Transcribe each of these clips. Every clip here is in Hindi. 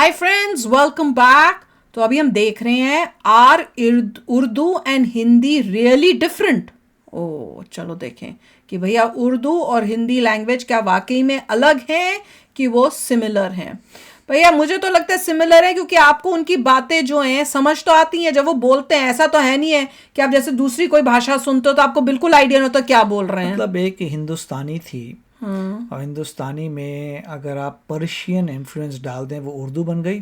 Hi friends, welcome back. तो अभी हम देख रहे हैं are Urdu and Hindi really different. ओ चलो देखें कि भैया उर्दू और हिंदी लैंग्वेज क्या वाकई में अलग हैं कि वो सिमिलर हैं। भैया मुझे तो लगता है सिमिलर है, क्योंकि आपको उनकी बातें जो हैं समझ तो आती हैं जब वो बोलते हैं। ऐसा तो है नहीं है कि आप जैसे दूसरी कोई भाषा सुनते हो तो आपको बिल्कुल आइडिया नहीं होता क्या बोल रहे हैं। मतलब एक हिंदुस्तानी थी और हिंदुस्तानी में अगर आप पर्शियन इन्फ्लुएंस डाल दें वो उर्दू बन गई,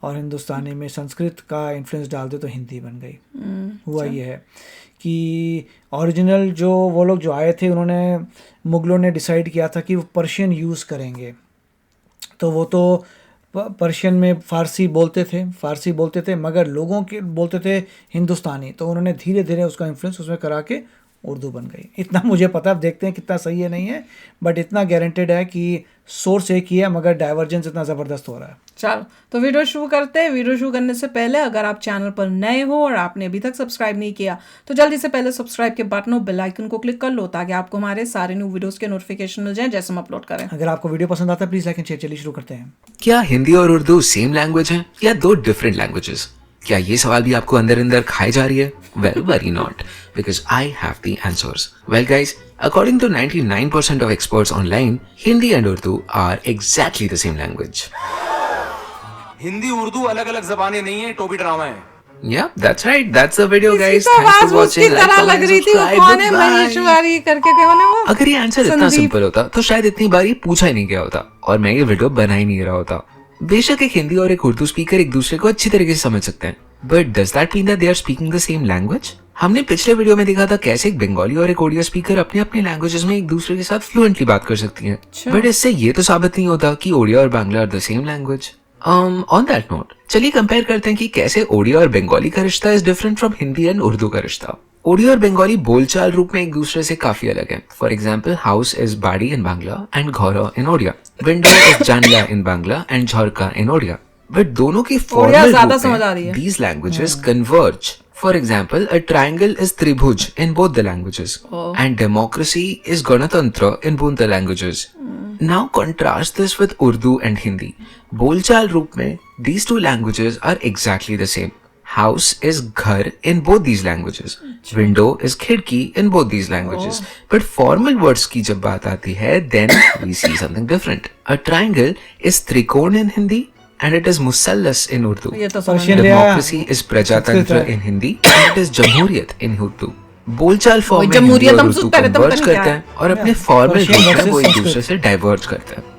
और हिंदुस्तानी में संस्कृत का इन्फ्लुएंस डाल दें तो हिंदी बन गई। हुआ ये है कि ओरिजिनल जो वो लोग जो आए थे उन्होंने मुग़लों ने डिसाइड किया था कि वो पर्शियन यूज़ करेंगे, तो वो तो पर्शियन में फ़ारसी बोलते थे मगर लोगों के बोलते थे हिंदुस्तानी, तो उन्होंने धीरे धीरे उसका इन्फ्लुएंस उसमें करा के उर्दू बन गई। इतना मुझे पता है, अब देखते हैं कितना सही है नहीं है, बट इतना गारंटेड है कि सोर्स एक ही है मगर डाइवर्जेंस इतना ज़बरदस्त हो रहा है। चलो तो वीडियो शुरू करते हैं। वीडियो शुरू करने से पहले अगर आप चैनल पर नए हो और आपने अभी तक सब्सक्राइब नहीं किया तो जल्दी से पहले सब्सक्राइब के बटन और बेल आइकन को क्लिक कर लो, ताकि आपको हमारे सारे न्यू वीडियोस के नोटिफिकेशन मिल जाएं जैसे हम अपलोड करें। अगर आपको वीडियो पसंद आता है प्लीज़ लाइक एंड शेयर। चलिए शुरू करते हैं। क्या हिंदी और उर्दू सेम लैंग्वेज है या दो डिफरेंट लैंग्वेजेस? क्या ये सवाल भी आपको अंदर अंदर खाई जा रही है? Well, worry not, because I have the answers. Well guys, according to 99% of experts online, Hindi and Urdu are exactly the same language. Hindi Urdu अलग अलग जबानें नहीं है, टोपी ड्रामा है। Yeah, that's right. That's the video, इसकी guys. तो Thanks आवाज for उसकी watching. Like, तरह comment, लग रही थी। वो subscribe. कौन है? Goodbye. महेश्वरी करके कौन है वो? अगर ये आंसर इतना संदीप। सिंपल होता तो शायद इतनी बार ये पूछा ही नहीं गया होता और मैं ये वीडियो बना ही नहीं रहा होता। बेशक एक हिंदी और एक उर्दू स्पीकर एक दूसरे को अच्छी तरीके से समझ सकते हैं, but does that mean that they are speaking the same language? हमने पिछले वीडियो में देखा था कैसे एक बंगाली और एक ओडिया स्पीकर अपने अपने लैंग्वेजेस में एक दूसरे के साथ फ्लुएंटली बात कर सकती हैं, बट इससे ये तो साबित नहीं होता कि ओडिया और Bangla are the same language. On that note, चलिए कंपेयर करते हैं कि कैसे ओडिया और बंगाली का रिश्ता is different from Hindi and Urdu का रिश्ता। ओडिया और बंगाली बोलचाल रूप में एक दूसरे से काफी अलग है। फॉर एग्जाम्पल, हाउस इज बाड़ी इन बांग्ला एंड घोरा इन Odia, window is janla in Bangla and jharka in Odia. But दोनों की फॉर्मल रूप में these languages converge. For example, a triangle is tribhuj in both the languages, and democracy is ganatantra in both the languages. Now contrast this with Urdu and Hindi. बोलचाल रूप में these two languages are exactly the same. House is ghar in both these languages. Window is khidki in both these languages. But formal words की जब बात आती है, then we see something different. A triangle is trikon in Hindi and it is musallas in Urdu. Democracy is prajatantra in Hindi and it is jamhuriyat in Urdu. बोलचाल फॉर्म में हिंदी और उर्दू कन्वर्ज करते हैं और अपने फॉर्मल रूप में वो एक दूसरे से डाइवर्ज करते हैं।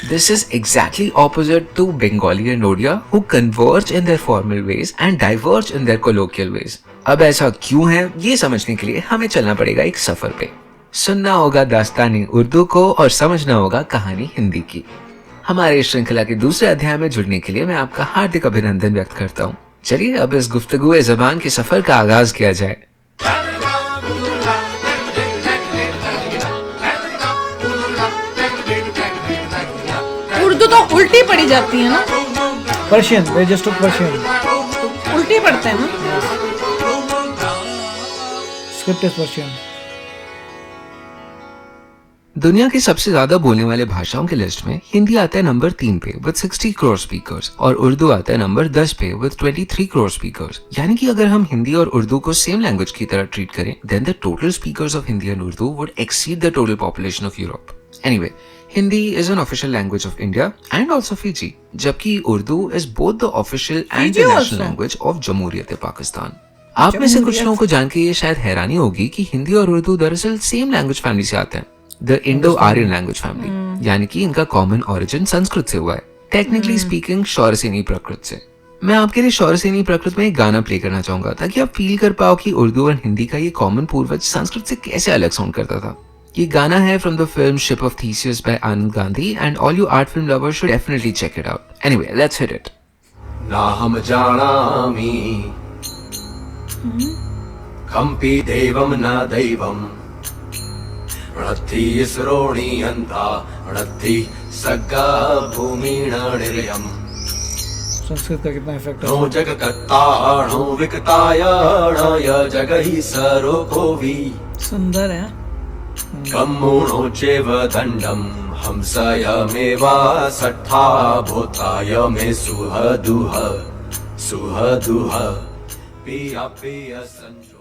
This is exactly opposite to Bengali and Odia, who converge in their formal ways and diverge in their colloquial ways. अब ऐसा क्यों है ये समझने के लिए हमें चलना पड़ेगा एक सफर पे। सुनना होगा दास्तानी उर्दू को और समझना होगा कहानी हिंदी की। हमारे इस श्रृंखला के दूसरे अध्याय में जुड़ने के लिए मैं आपका हार्दिक अभिनंदन व्यक्त करता हूँ। चलिए अब इस गुफ्तगू ज़बान के सफर का आगाज किया जाए। उर्दू तो उल्टी पड़ी जाती है ना? Persian, they just took Persian. उल्टी पढ़ते हैं ना? Script is Persian. दुनिया की सबसे ज्यादा बोलने वाले भाषाओं की लिस्ट में हिंदी आता है नंबर 3 पे विद 60 करोड़ स्पीकर्स और उर्दू आता है नंबर 10 पे विद 23 करोड़ स्पीकर्स। यानी कि अगर हम हिंदी और उर्दू को सेम लैंग्वेज की तरह ट्रीट करें, then the total speakers of Hindi and Urdu would exceed the total population of Europe. Anyway, Hindi is an official language of India and also Fiji, जबकि Urdu is both the official and the national language of Jamhuriyat Pakistan. आप में से कुछ लोगों को जान के ये शायद हैरानी होगी कि हिंदी और उर्दू दरअसल सेम लैंग्वेज फैमिली से आते हैं, the Indo Aryan language family, यानी कि इनका कॉमन ओरिजिन संस्कृत से हुआ है। टेक्निकली स्पीकिंग शौरसेनी प्रकृत से। मैं आपके लिए शौरसेनी प्रकृत में एक गाना प्ले करना चाहूंगा ताकि आप फील कर पाओ कि उर्दू और हिंदी का ये कॉमन पूर्वज संस्कृत से कैसे अलग साउंड करता था। ये गाना है from the film Ship of Theseus by Anand Gandhi and all you art film lovers should definitely check it out. Anyway, let's hit it. ना हम जानामि कंपि देवम न दैवम णद्धि श्रोणीयन्ता णद्धि सग्गा भूमिणा निर्यम्। संस्कृत का कितना इफेक्ट है? नो जगत्ताणो विकतायाणाय जगहि सरोकोवि। सुंदर है। ब्रह्मणो चैव दण्डं हंसयमेवा सट्ठा भूताय मे सुहदुह पिया पिया संजो.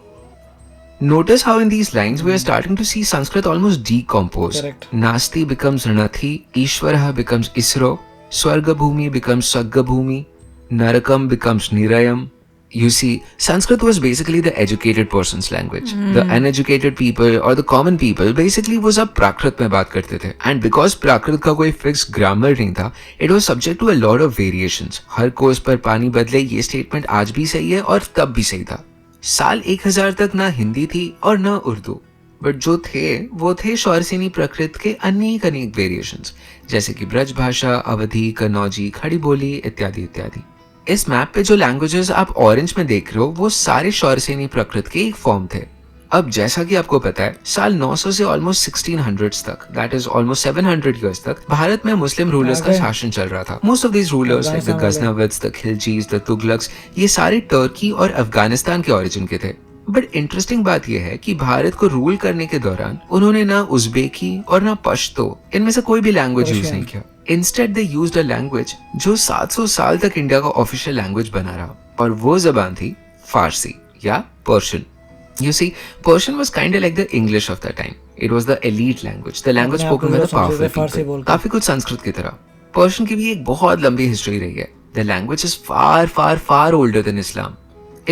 Notice how in these lines we are starting to see Sanskrit almost decompose. Correct. Nasti becomes Ranathi, Ishvaraha becomes Isro, Swarga Bhumi becomes Sagga Bhumi, Narakam becomes Nirayam. You see, Sanskrit was basically the educated person's language. The uneducated people or the common people basically वो सब प्राकृत में बात करते थे. And because प्राकृत का कोई fixed grammar नहीं था, it was subject to a lot of variations. हर कोस पर पानी बदले ये statement आज भी सही है और तब भी सही था. साल 1000 तक ना हिंदी थी और ना उर्दू, बट जो थे वो थे शौरसेनी प्रकृत के अनेक वेरिएशंस, जैसे कि ब्रज भाषा, अवधी, कन्नौजी, खड़ी बोली इत्यादि इत्यादि. इस मैप पे जो लैंग्वेजेस आप ऑरेंज में देख रहे हो वो सारे शौरसेनी प्रकृत के एक फॉर्म थे. अब जैसा कि आपको पता है, साल 900 से ऑलमोस्ट 1600s तक, दैट इज ऑलमोस्ट 700 इयर्स तक भारत में मुस्लिम रूलर्स का शासन चल रहा था. Most of these rulers like the Ghaznavids, the Khiljis, the Tughlaqs, ये सारे टर्की और अफगानिस्तान के ओरिजिन के थे. बट इंटरेस्टिंग बात यह है कि भारत को रूल करने के दौरान उन्होंने ना उज़्बेकी और ना पश्तो, इनमें से कोई भी लैंग्वेज यूज नहीं किया. Instead they used a language जो 700 साल तक इंडिया का ऑफिशियल लैंग्वेज बना रहा, और वो जबान थी फारसी या Persian. You see, Persian was kind of like the English of that time. It was the elite language, the language spoken by the powerful people. काफी कुछ संस्कृत की तरह. Persian की भी एक बहुत लंबी हिस्ट्री रही है. The language is far older than Islam.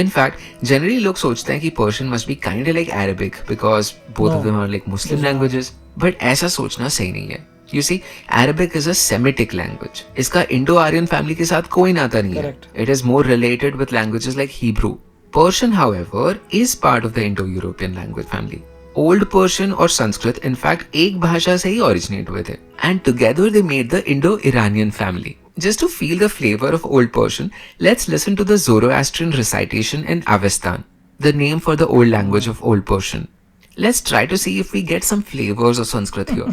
In fact, generally लोग सोचते हैं कि Persian must be kind of like Arabic because both of them are like Muslim languages. But ऐसा सोचना सही नहीं है. You see, Arabic is a Semitic language. इसका Indo-Aryan family के साथ कोई नाता नहीं है. It is more related with languages like Hebrew. Persian, however, is part of the Indo-European language family. Old Persian और Sanskrit, in fact, एक भाषा से ही originate हुए थे. And together they made the Indo-Iranian family. Just to feel the flavor of Old Persian, let's listen to the Zoroastrian recitation in Avestan, the name for the old language of Old Persian. Let's try to see if we get some flavors of Sanskrit here.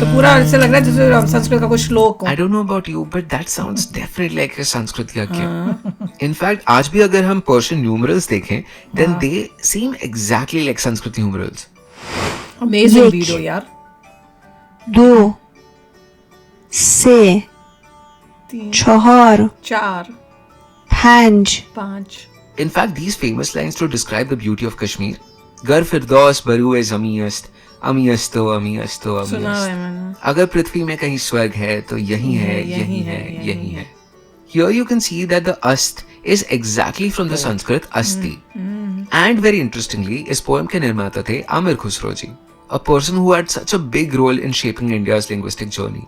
तो पूरा ऐसे लग रहा है जैसे संस्कृत का कोई श्लोक हो. I don't know about you, but that sounds definitely like a Sanskrit yagya. In fact, आज भी अगर हम Persian numerals देखें, then they seem exactly like Sanskrit numerals. Amazing video यार. 2 3 4 4 5 5 In fact, these famous lines to describe the beauty of Kashmir. Gar firdaus barue zamiyast, अमियस्तो अमियस्तो सुना है अमियस्त. मैंने. अगर पृथ्वी में कहीं स्वर्ग है तो यही है, यही है, यही है. Here you can see that the ast is exactly from the Sanskrit asti. And very interestingly, इस poem के निर्माता थे आमिर खुसरो जी, a person who had such a big role in shaping India's linguistic journey.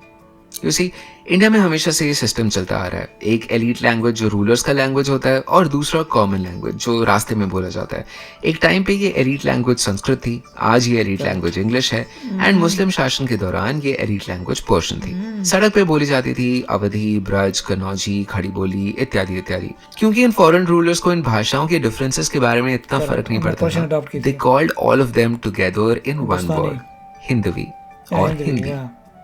You see, India में हमेशा से ये सिस्टम चलता आ रहा है. एक एलीट लैंग्वेज जो रूलर्स का लैंग्वेज होता है और दूसरा कॉमन लैंग्वेज जो रास्ते में बोला जाता है. एक टाइम पे ये एलीट लैंग्वेज संस्कृत थी, आज ये एलीट लैंग्वेज इंग्लिश है, एंड मुस्लिम शासन के दौरान ये एलीट लैंग्वेज पर्शियन थी. सड़क पे बोली जाती थी अवधी, ब्रज, कन्नौजी, खड़ी बोली इत्यादि इत्यादि. क्योंकि इन फॉरेन रूलर्स को इन भाषाओं के डिफरेंसेस के बारे में इतना फर्क नहीं पड़ता था. They called all of them together in one word, Hindavi और हिंदी.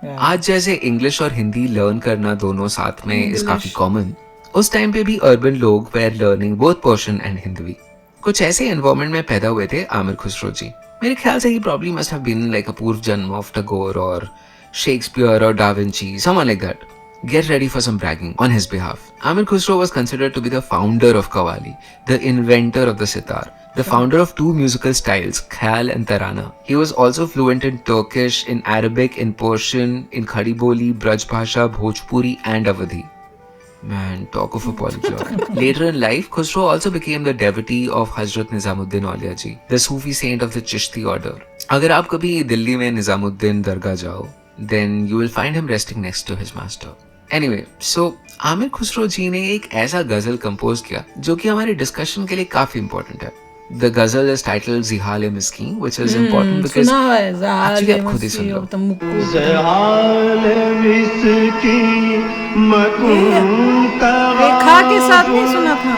आज जैसे इंग्लिश और हिंदी लर्न करना दोनों साथ में इज काफी कॉमन, उस टाइम पे भी अर्बन लोग were learning both Persian and Hindavi. कुछ ऐसे एनवायरनमेंट में पैदा हुए थे आमिर खुसरो जी. मेरे ख्याल से ही probably must have been like a पूर्व जन्म ऑफ टैगोर और शेक्सपियर और da Vinci, someone like that. Get ready for some bragging on his behalf. Amir Khusro was considered to be the founder of Qawwali, the inventor of the sitar, the founder of two musical styles, Khayal and Tarana. He was also fluent in Turkish, in Arabic, in Persian, in Khadi Boli, Braj Bhasha, Bhojpuri and Awadhi. Man, talk of a polyglot. Later in life, Khusro also became the devotee of Hazrat Nizamuddin Auliya ji, the Sufi saint of the Chishti order. अगर आप कभी दिल्ली में निजामुद्दीन दरगाह जाओ, then you will find him resting next to his master. Anyway, so Aamir Khusro जी ने एक ऐसा गजल कंपोज किया जो कि हमारे डिस्कशन के लिए काफी इंपॉर्टेंट है. The ghazal is titled Zihal Miskeen, which is important because सुना है actually आप खुद ही सुन लो. रेखा के साथ नहीं सुना था.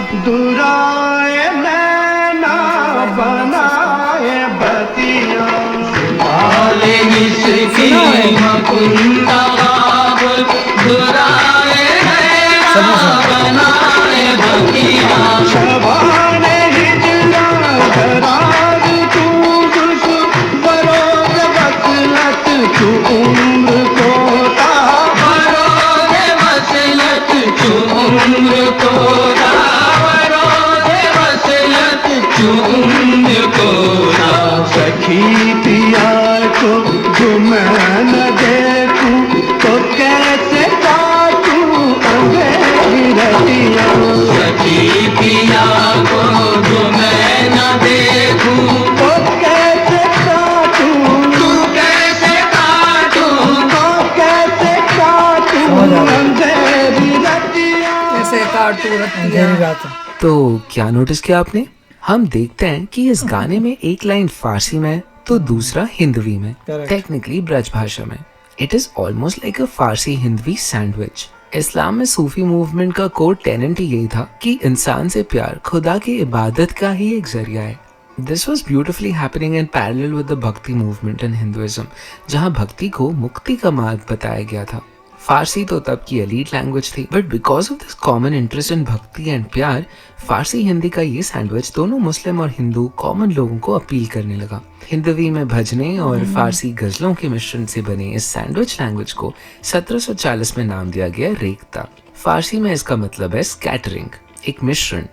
सखी पिया को जो मैं न देखूं तो कैसे काटूं अंधेरी रतियां. सखी पिया को जो मैं न देखूं तो कैसे काटूं, तू कैसे काटूं, तो कैसे काटूं अंधेरी रतियां. कैसे काटू रतियां. अंधेरी रात है. तो क्या नोटिस किया आपने? हम देखते हैं कि इस गाने में एक लाइन फारसी में तो दूसरा हिंदवी में, Correct. टेक्निकली ब्रज भाषा में. It is almost like a Farsi Hindavi sandwich. इस्लाम में सूफी मूवमेंट का कोर टेनेंट यही था कि इंसान से प्यार खुदा की इबादत का ही एक जरिया है. This was beautifully happening in parallel with the भक्ति मूवमेंट इन हिंदुइज्म, जहाँ भक्ति को मुक्ति का मार्ग बताया गया था. फारसी तो तब की एलीट लैंग्वेज थी, but because of this common interest in भक्ति एंड प्यार, फारसी हिंदी का ये सैंडविच दोनों मुस्लिम और हिंदू कॉमन लोगों को अपील करने लगा. हिंदवी में भजने और फारसी गजलों के मिश्रण से बने इस सैंडविच लैंग्वेज को 1740 में नाम दिया गया रेख्ता. फारसी में इसका मतलब है स्कैटरिंग, एक मिश्रण.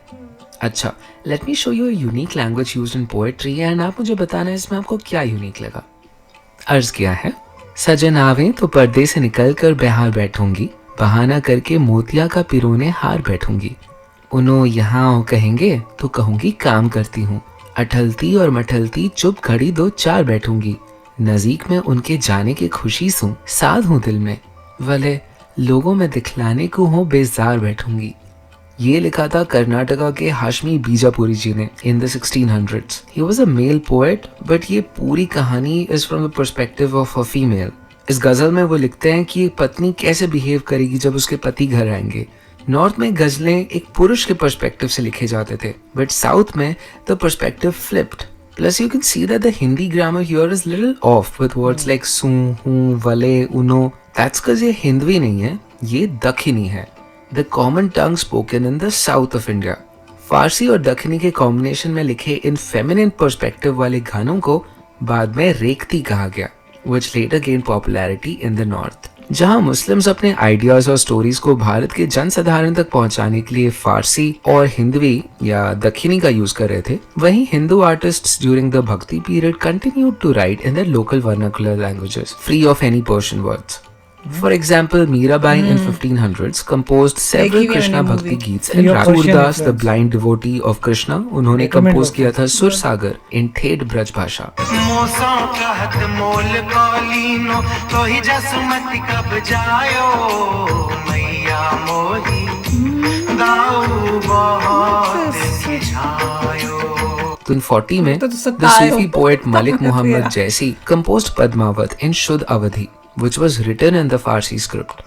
अच्छा, let me show you a unique language used in poetry and आप मुझे बताना इसमें आपको क्या यूनिक लगा. अर्ज किया है, सजन आवे तो पर्दे से निकल कर बेहार बैठूंगी, बहाना करके मोतिया का पिरोने हार बैठूंगी. उनो यहाँ आओ कहेंगे तो कहूंगी काम करती हूँ, अठलती और मठलती चुप घड़ी दो चार बैठूंगी. नजीक में उनके जाने की खुशी सूं साध हूँ दिल में, भले लोगों में दिखलाने को हो बेजार बैठूंगी. ये लिखा था कर्नाटका के हाशमी बीजापुरी जी ने in the 1600s. He was a male poet, but ये पूरी कहानी is from the perspective of a female. इस गजल में वो लिखते हैं कि पत्नी कैसे बिहेव करेगी जब उसके पति घर आएंगे. नॉर्थ में गजलें एक पुरुष के पर्सपेक्टिव से लिखे जाते थे, बट साउथ में the perspective flipped. Plus you can see that the Hindi grammar here is little off with words like सू, हूँ, वले, उनो. That's because ये हिंदवी नहीं है, ये दखिनी है. The common tongue spoken in the south of India. फारसी और दखनी के कॉम्बिनेशन में लिखे इन फेमिनिन पर्सपेक्टिव वाले गानों को बाद में रेख्ती कहा गया, which later gained popularity in the north. जहां मुस्लिम्स अपने आइडियाज और स्टोरीज को भारत के जनसाधारण तक पहुंचाने के लिए फारसी और हिंदवी या दखनी का यूज कर रहे थे, वहीं Hindu artists during the Bhakti period continued to write in their local vernacular languages, free of any Persian words. For example, Mirabai in 1500s composed several देखी भी Krishna मैंने Bhakti movie. Geets, Free and of Persian Raghurdas, the influence. blind devotee of Krishna, उन्होंने Recommend कंपोज book. किया था सुर सागर in ठेठ ब्रज भाषा. मोसों कहत मोल कौलीनो तो ही जसमत कब जायो मैया मोही दाऊ बहुत सिझायो. तो इन 40 में तो the सताए Sufi हो. poet Malik Muhammad Yeah. Jaisi composed Padmavat in Shuddh Awadhi, which was written in the Farsi script.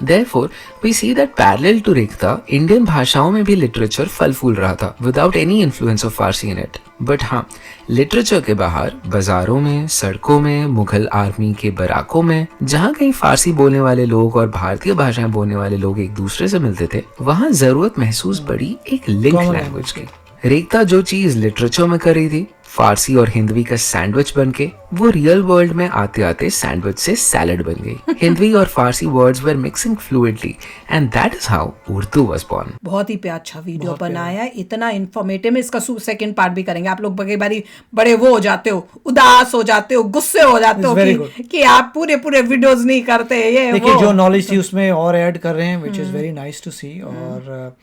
Therefore, we see that parallel to Rekhta, Indian भाषाओं में भी लिटरेचर फल फूल रहा था without any influence of Farsi in it. But हाँ, लिटरेचर के बाहर बाजारों में, सड़कों में, मुगल आर्मी के बराकों में, जहाँ कहीं फारसी बोलने वाले लोग और भारतीय भाषाएं बोलने वाले लोग एक दूसरे से मिलते थे, वहाँ जरूरत महसूस पड़ी एक लिंक Common लैंग्वेज की. रेख्ता जो चीज लिटरेचर में कर रही थी, फारसी और हिंदवी का सैंडविच बनके वो रियल वर्ल्ड में आते आते सैंडविच से सैलड बन गई. हिंदवी और Farsi words were mixing fluently and that is how Urdu was born. बहुत ही अच्छा वीडियो बनाया, इतना इन्फॉर्मेटिव. इसका सेकंड पार्ट भी करेंगे. आप लोग कई बारी बड़े वो हो जाते हो, उदास हो जाते हो, गुस्से हो जाते हो It's very कि आप पूरे वीडियोस नहीं करते. ये देखिए वो जो नॉलेज थी उसमें और ऐड कर रहे हैं, which is very nice to see. और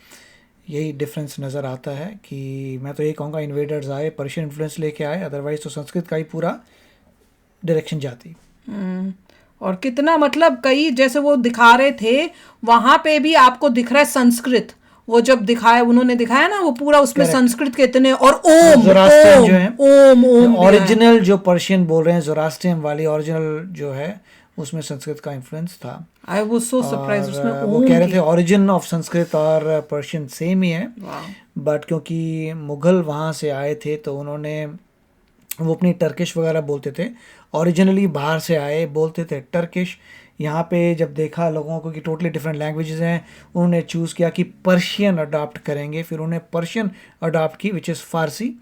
यही डिफरेंस नज़र आता है कि मैं तो ये कहूँगा इन्वेडर्स आए, पर्शियन इन्फ्लुएंस लेके आए, अदरवाइज तो संस्कृत का ही पूरा डायरेक्शन जाती. और कितना मतलब कई जैसे वो दिखा रहे थे, वहां पे भी आपको दिख रहा है संस्कृत, वो जब दिखाया, उन्होंने दिखाया ना, वो पूरा उसमें संस्कृत के इतने, और ओम ज़ोरास्ट्रियन जो है, ओम ओम ओरिजिनल जो पर्शियन बोल रहे हैं, ज़ोरास्ट्रियन वाली ओरिजिनल जो है उसमें संस्कृत का इन्फ्लुएंस था। आई वाज सो सरप्राइज्ड, उसमें वो ओम कह रहे थे ओरिजिन ऑफ संस्कृत और पर्शियन सेम ही है, बट क्योंकि मुगल वहाँ से आए थे तो उन्होंने, वो अपनी टर्किश वगैरह बोलते थे, ओरिजिनली बाहर से आए बोलते थे टर्किश। यहाँ पे जब देखा लोगों को कि टोटली डिफरेंट लैंग्वेजेस हैं, उन्होंने चूज़ किया कि पर्शियन अडॉप्ट करेंगे, फिर उन्होंने पर्शियन अडॉप्ट की विच इज़ फारसी।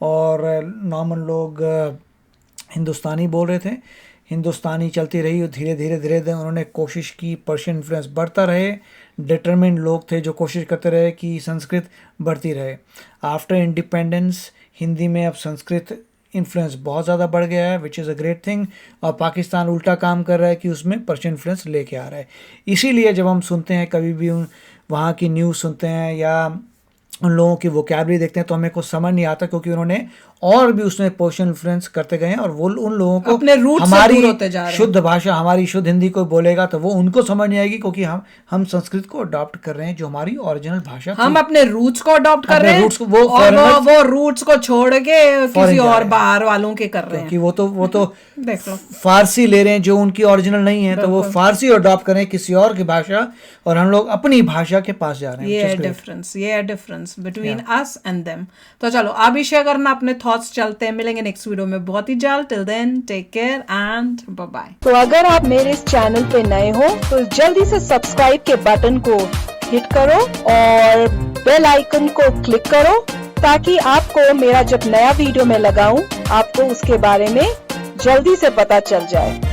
और नॉर्मल लोग हिंदुस्तानी बोल रहे थे, हिंदुस्तानी चलती रही, धीरे धीरे उन्होंने कोशिश की, पर्शियन इन्फ्लुएंस बढ़ता रहे, डिटरमिन्ड लोग थे जो कोशिश करते रहे कि संस्कृत बढ़ती रहे। आफ्टर इंडिपेंडेंस हिंदी में अब संस्कृत इन्फ्लुएंस बहुत ज़्यादा बढ़ गया है, which is a great thing. और पाकिस्तान उल्टा काम कर रहा है कि उसमें पर्शियन इन्फ्लुएंस लेके आ रहा है। इसीलिए जब हम सुनते हैं कभी भी वहाँ की न्यूज़ सुनते हैं या उन लोगों की वोकैबुलरी देखते हैं तो हमें कुछ समझ नहीं आता, क्योंकि उन्होंने और भी उसमें पर्शियन इन्फ्लुएंस करते गए हैं, और वो उन लोगों को अपने रूट से दूर होते जा रहे हैं। शुद्ध भाषा, हमारी शुद्ध हिंदी कोई बोलेगा तो वो उनको समझ नहीं आएगी, क्योंकि हम संस्कृत को अडॉप्ट कर रहे हैं जो हमारी ओरिजिनल भाषा थी। हम अपने रूट्स को अडॉप्ट कर रहे हैं, वो वो रूट्स को छोड़ के किसी और बाहर वालों के कर रहे हैं, क्योंकि वो तो देख लो फारसी ले रहे हैं जो उनकी ओरिजिनल नहीं है, तो वो फारसी अडॉप्ट करें किसी और की भाषा, और हम लोग अपनी भाषा के पास जा रहे हैं। ये है difference between us and them. तो चलो आप भी शेयर करना अपने थॉट्स, चलते हैं, मिलेंगे नेक्स्ट वीडियो में बहुत ही जल्द। Till then take care and bye bye. तो अगर आप मेरे इस चैनल पे नए हो तो जल्दी से सब्सक्राइब के बटन को हिट करो और बेल आइकन को क्लिक करो, ताकि आपको मेरा जब नया वीडियो मैं लगाऊं आपको उसके बारे में जल्दी से पता चल जाए।